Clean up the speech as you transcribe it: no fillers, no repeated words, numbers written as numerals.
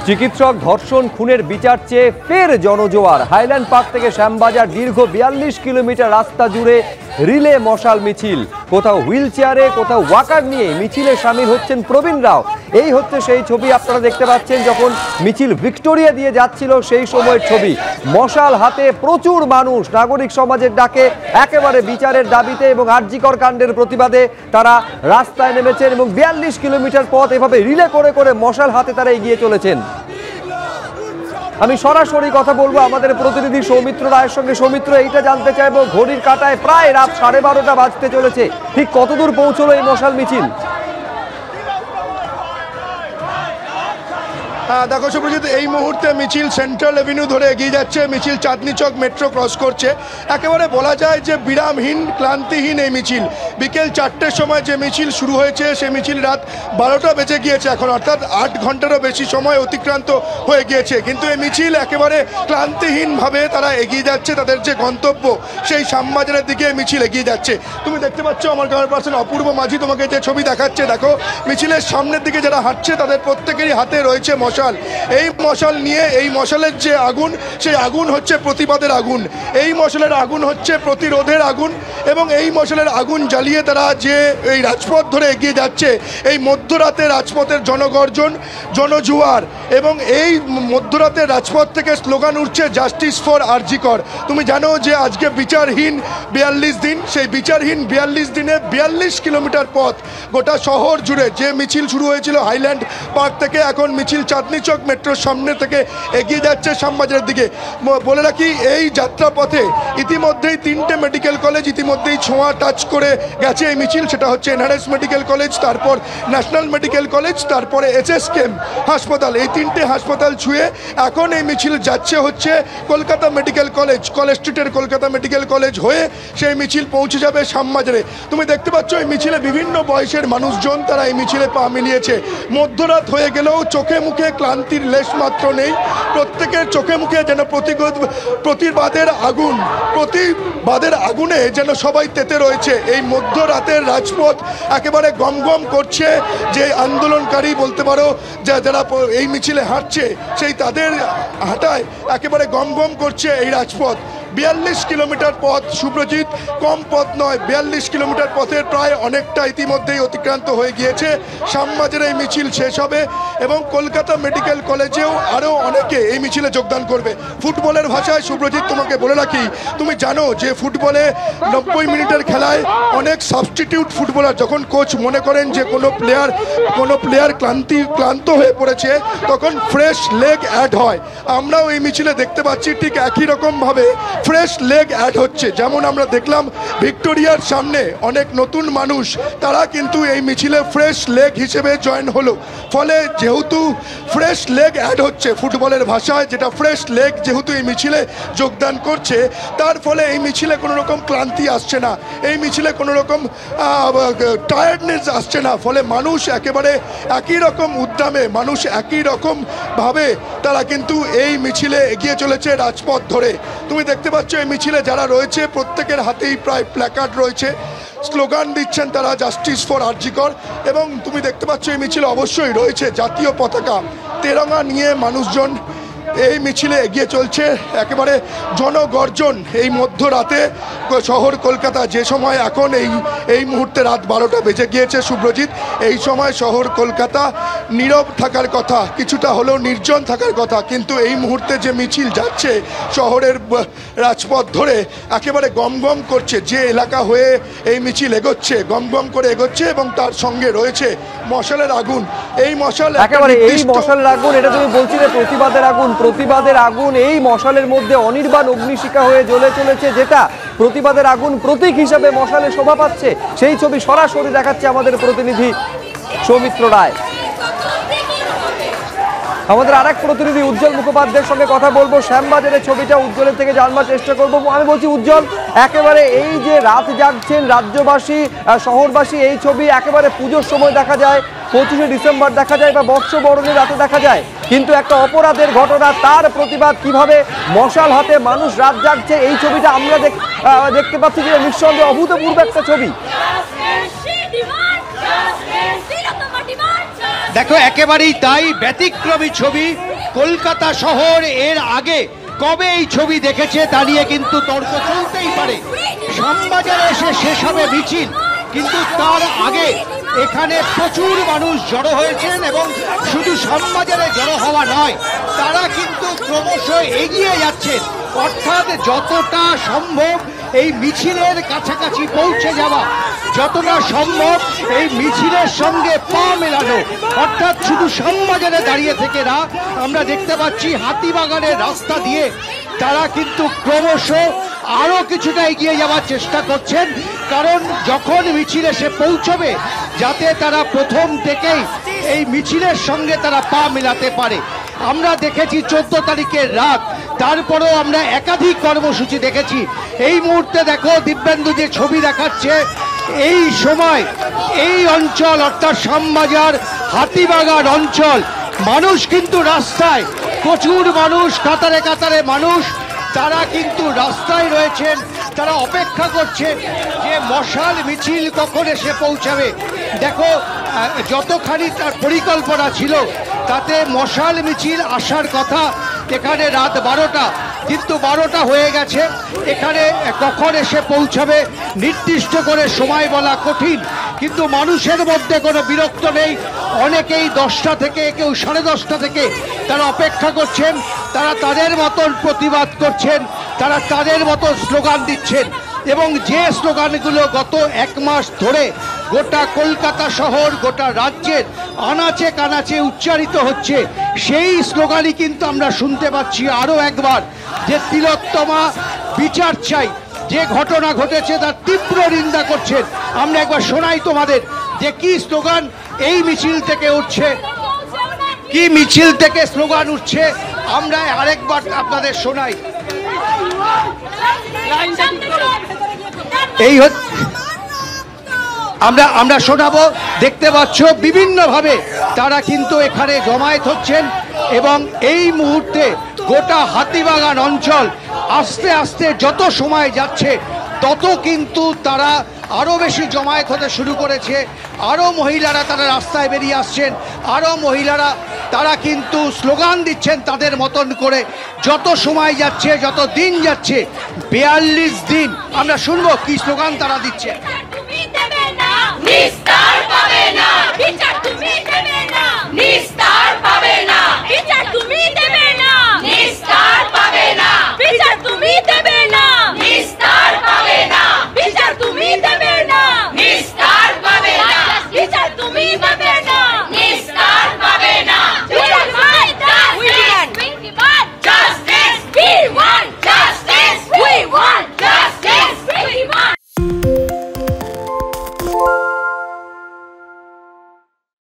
চিকিৎসক ধর্ষণ খুনের বিচার চেয়ে ফের জনজোয়ার। হাইল্যান্ড পার্ক থেকে শ্যামবাজার দীর্ঘ ৪২ কিলোমিটার রাস্তা জুড়ে রিলে মশাল মিছিল। কোথাও হুইল চেয়ারে, কোথাও ওয়াকার নিয়ে মিছিলে সামিল হচ্ছেন প্রবীণ রাও। এই হচ্ছে সেই ছবি আপনারা দেখতে পাচ্ছেন যখন মিছিল ভিক্টোরিয়া দিয়ে যাচ্ছিল সেই সময়ের ছবি। মশাল হাতে প্রচুর মানুষ নাগরিক সমাজের ডাকে একেবারে বিচারের দাবিতে এবং আরজিকর কাণ্ডের প্রতিবাদে তারা রাস্তায় নেমেছেন এবং ৪২ কিলোমিটার পথ এভাবে রিলে করে করে মশাল হাতে তারা এগিয়ে চলেছেন। আমি সরাসরি কথা বলবো আমাদের প্রতিনিধি সৌমিত্র রায়ের সঙ্গে। সৌমিত্র, এইটা জানতে চাইবো, ঘড়ির কাঁটায় প্রায় রাত 12:30 বাজতে চলেছে, ঠিক কতদূর পৌঁছলো এই মশাল মিছিল? দেখো সুব্রজিৎ, এই মুহূর্তে মিছিল সেন্ট্রাল এভিনিউ ধরে এগিয়ে যাচ্ছে। মিছিল চাঁদনি চক মেট্রো ক্রস করছে। একেবারে বলা যায় যে বিরামহীন, ক্লান্তিহীন এই মিছিল। বিকেল 4টের সময় যে মিছিল শুরু হয়েছে সেই মিছিল রাত 12টা বেজে গিয়েছে এখন, অর্থাৎ 8 ঘন্টারও বেশি সময় অতিক্রান্ত হয়ে গিয়েছে। কিন্তু এই মিছিল একেবারে ক্লান্তিহীনভাবে তারা এগিয়ে যাচ্ছে তাদের যে গন্তব্য সেই শ্যামবাজারের দিকে মিছিল এগিয়ে যাচ্ছে। তুমি দেখতে পাচ্ছ আমার ক্যামেরা পার্সন অপূর্ব মাঝি তোমাকে যে ছবি দেখাচ্ছে। দেখো মিছিলের সামনের দিকে যারা হাঁটছে তাদের প্রত্যেকেরই হাতে রয়েছে মশাল। এই মশাল নিয়ে, এই মশালের যে আগুন, সেই আগুন হচ্ছে প্রতিবাদের আগুন, এই মশালের আগুন হচ্ছে প্রতিরোধের আগুন। এবং এই মশালের আগুন জ্বালিয়ে তারা যে এই রাজপথ ধরে এগিয়ে যাচ্ছে, এই মধ্যরাতে রাজপথের জনগর্জন, জনজোয়ার, এবং এই মধ্যরাতের রাজপথ থেকে স্লোগান উঠছে জাস্টিস ফর আরজিকর। তুমি জানো যে আজকে বিচারহীন ৪২ দিন, সেই বিচারহীন ৪২ দিনে ৪২ কিলোমিটার পথ গোটা শহর জুড়ে যে মিছিল শুরু হয়েছিল হাইল্যান্ড পার্ক থেকে, এখন মিছিল চাঁদনি চক মেট্রোর সামনে থেকে এগিয়ে যাচ্ছে শ্যামবাজারের দিকে। বলে রাখি, এই যাত্রাপথে ইতিমধ্যেই 3টে মেডিকেল কলেজ ইতিমধ্যেই ছোঁয়া টাচ করে গেছে এই মিছিল। সেটা হচ্ছে এনআরএস মেডিকেল কলেজ, তারপর ন্যাশনাল মেডিকেল কলেজ, তারপরে এসএসকেএম হাসপাতাল। এই 3টে হাসপাতাল ছুঁয়ে এখন এই মিছিল যাচ্ছে হচ্ছে কলকাতা মেডিকেল কলেজ, কলেজ স্ট্রিটের কলকাতা মেডিকেল কলেজ হয়ে সেই মিছিল পৌঁছে যাবে শ্যামবাজারে। তুমি দেখতে পাচ্ছ এই মিছিলে বিভিন্ন বয়সের মানুষজন তারা এই মিছিলে পা মিলিয়েছে। মধ্যরাত হয়ে গেলেও চোখে মুখে ক্লান্তির লেশ মাত্র নেই। প্রত্যেকের চোখে মুখে যেন প্রতিবাদের আগুন, প্রতিবাদের আগুনে যেন সবাই তেতে রয়েছে। এই মধ্যরাতের রাজপথ একেবারে গম গম করছে। যে আন্দোলনকারী বলতে পারো, যারা এই মিছিলে হাঁটছে, সেই তাদের হাঁটায় একেবারে গম গম করছে এই রাজপথ। ৪২ কিলোমিটার পথ সুব্রজিৎ, কম পথ নয়। ৪২ কিলোমিটার পথের প্রায় অনেকটা ইতিমধ্যেই অতিক্রান্ত হয়ে গিয়েছে। শ্যামবাজারে এই মিছিল শেষ হবে এবং কলকাতা মেডিকেল কলেজেও আরও অনেকে এই মিছিলে যোগদান করবে। ফুটবলের ভাষায় সুব্রজিৎ তোমাকে বলে রাখি, তুমি জানো যে ফুটবলে 90 মিনিটের খেলায় অনেক সাবস্টিটিউট ফুটবলার, যখন কোচ মনে করেন যে কোনো প্লেয়ার ক্লান্ত হয়ে পড়েছে, তখন ফ্রেশ লেগ অ্যাড হয়। আমরাও এই মিছিলে দেখতে পাচ্ছি ঠিক একই রকমভাবে ফ্রেশ লেগ অ্যাড হচ্ছে। যেমন আমরা দেখলাম ভিক্টোরিয়ার সামনে অনেক নতুন মানুষ, তারা কিন্তু এই মিছিলে ফ্রেশ লেগ হিসেবে জয়েন হলো। ফলে যেহেতু ফ্রেশ লেগ অ্যাড হচ্ছে, ফুটবলের ভাষায় যেটা ফ্রেশ লেগ যেহেতু এই মিছিলে যোগদান করছে, তার ফলে এই মিছিলে কোনো রকম ক্লান্তি আসছে না, এই মিছিলে কোনো রকম টায়ার্ডনেস আসছে না। ফলে মানুষ একেবারে একই রকম উদ্যমে, মানুষ একই রকমভাবে তারা কিন্তু এই মিছিলে এগিয়ে চলেছে রাজপথ ধরে। তুমি দেখতে পাচ্ছ এই মিছিলে যারা রয়েছে প্রত্যেকের হাতেই প্রায় প্ল্যাকার্ড রয়েছে, স্লোগান দিচ্ছেন তারা জাস্টিস ফর আরজিকর। এবং তুমি দেখতে পাচ্ছ এই মিছিলে অবশ্যই রয়েছে জাতীয় পতাকা, তেরঙ্গা নিয়ে মানুষজন এই মিছিলে এগিয়ে চলছে। একেবারে জনগর্জন এই মধ্যরাতে শহর কলকাতা, যে সময় এখন এই মুহূর্তে রাত 12টা বেজে গিয়েছে সুব্রজিৎ। এই সময় শহর কলকাতা নীরব থাকার কথা, কিছুটা হলেও নির্জন থাকার কথা, কিন্তু এই মুহূর্তে যে মিছিল যাচ্ছে শহরের রাজপথ ধরে একেবারে গমগম করছে। যে এলাকা হয়ে এই মিছিল এগোচ্ছে, গমগম করে এগোচ্ছে এবং তার সঙ্গে রয়েছে মশালের আগুন। এই মশাল একেবারে এই মশালের আগুন, এটা তুমি বলছিলে প্রতিবাদের আগুন। প্রতিবাদের আগুন এই মশালের মধ্যে অনির্বাণ অগ্নিশিখা হয়ে জ্বলে চলেছে, যেটা প্রতিবাদের আগুন প্রতীক হিসাবে মশালে শোভা পাচ্ছে। সেই ছবি সরাসরি দেখাচ্ছে আমাদের প্রতিনিধি সৌমিত্র রায়। আমাদের আরেক প্রতিনিধি উজ্জ্বল মুখোপাধ্যায়ের সঙ্গে কথা বলবো। শ্যামবাজারের ছবিটা উজ্জ্বলের থেকে জানবার চেষ্টা করবো। আমি বলছি উজ্জ্বল, একেবারে এই যে রাত জাগছেন রাজ্যবাসী, শহরবাসী, এই ছবি একেবারে পুজোর সময় দেখা যায়, 25শে ডিসেম্বর দেখা যায় বা বর্ষবরণের রাতে দেখা যায়, কিন্তু একটা অপরাধের ঘটনা, তার প্রতিবাদ কিভাবে মশাল হাতে মানুষ রাত জাগছে, এই ছবিটা আমরা দেখতে পাচ্ছি যে নিঃসন্দেহে অভূতপূর্ব একটা ছবি। দেখো একেবারেই তাই, ব্যতিক্রমী ছবি। কলকাতা শহর এর আগে কবে এই ছবি দেখেছে তা নিয়ে কিন্তু তর্ক চলতেই পারে। শ্যামবাজারে এসে শেষ হবে মিছিল, কিন্তু তার আগে এখানে প্রচুর মানুষ জড়ো হয়েছেন এবং শুধু শ্যামবাজারে জড়ো হওয়া নয়, তারা কিন্তু ক্রমশ এগিয়ে যাচ্ছেন, অর্থাৎ যতটা সম্ভব এই মিছিলের কাছাকাছি পৌঁছে যাওয়া, যতটা সম্ভব এই মিছিলের সঙ্গে পা মেলানো, অর্থাৎ শুধু শ্যামবাজারে দাঁড়িয়ে থেকে না, আমরা দেখতে পাচ্ছি হাতিবাগানের রাস্তা দিয়ে তারা কিন্তু ক্রমশ আরো কিছুটা এগিয়ে যাওয়ার চেষ্টা করছেন, কারণ যখন মিছিল এসে পৌঁছবে যাতে তারা প্রথম থেকেই এই মিছিলের সঙ্গে তারা পা মেলাতে পারে। আমরা দেখেছি 14 তারিখের রাত, তারপরেও আমরা একাধিক কর্মসূচি দেখেছি। এই মুহূর্তে দেখো দিব্যেন্দু যে ছবি দেখাচ্ছে, এই সময় এই অঞ্চল অর্থাৎ শ্যামবাজার হাতিবাগান অঞ্চল, মানুষ কিন্তু রাস্তায়, প্রচুর মানুষ, কাতারে কাতারে মানুষ, তারা কিন্তু রাস্তায় রয়েছেন, তারা অপেক্ষা করছেন যে মশাল মিছিল কখন এসে পৌঁছাবে। দেখো যতখানি তার পরিকল্পনা ছিল তাতে মশাল মিছিল আসার কথা এখানে রাত 12টা, কিন্তু 12টা হয়ে গেছে। এখানে কখন এসে পৌঁছাবে নির্দিষ্ট করে সময় বলা কঠিন, কিন্তু মানুষের মধ্যে কোনো বিরক্ত নেই। অনেকেই 10টা থেকে, কেউ 10:30 থেকে তারা অপেক্ষা করছেন, তারা তাদের মতন প্রতিবাদ করছেন, তারা তাদের মতো স্লোগান দিচ্ছেন, এবং যে স্লোগানগুলো গত 1 মাস ধরে গোটা কলকাতা শহর, গোটা রাজ্যের আনাচে কানাচে উচ্চারিত হচ্ছে, সেই স্লোগানই কিন্তু আমরা শুনতে পাচ্ছি আরও একবার, যে তিলোত্তমা বিচার চাই। যে ঘটনা ঘটেছে তার তীব্র নিন্দা করছেন। আমরা একবার শোনাই তোমাদের যে কি স্লোগান এই মিছিল থেকে উঠছে, কি মিছিল থেকে স্লোগান উঠছে, আমরা আরেকবার আপনাদের শোনাই। এই আমরা শোনাবো। দেখতে পাচ্ছ বিভিন্নভাবে তারা কিন্তু এখানে জমায়েত হচ্ছেন, এবং এই মুহূর্তে গোটা হাতিবাগান অঞ্চল আস্তে আস্তে যত সময় যাচ্ছে তত কিন্তু তারা আরও বেশি জমায়েত হতে শুরু করেছে। আরও মহিলারা তারা রাস্তায় বেরিয়ে আসছেন, আরও মহিলারা তারা কিন্তু স্লোগান দিচ্ছেন তাদের মতন করে। যত সময় যাচ্ছে, যত দিন যাচ্ছে, 42 দিন, আমরা শুনবো কি স্লোগান তারা দিচ্ছে। নিস্তার পাবে না, বিচার তুমি দেবে না, নিস্তার পাবে না,